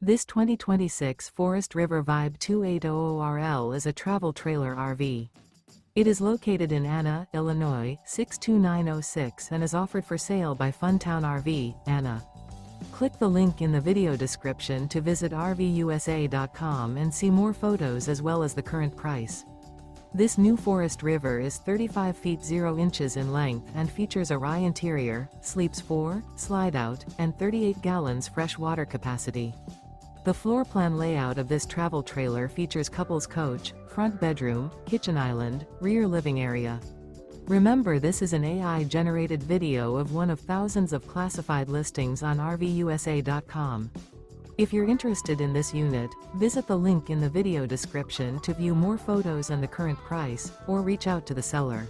This 2026 Forest River Vibe 2800RL is a travel trailer RV. It is located in Anna, Illinois, 62906 and is offered for sale by Funtown RV, Anna. Click the link in the video description to visit RVUSA.com and see more photos as well as the current price. This new Forest River is 35 feet 0 inches in length and features a rye interior, sleeps 4, slide-out, and 38 gallons fresh water capacity. The floor plan layout of this travel trailer features couples coach, front bedroom, kitchen island, rear living area. Remember, this is an AI-generated video of one of thousands of classified listings on RVUSA.com. If you're interested in this unit, visit the link in the video description to view more photos and the current price, or reach out to the seller.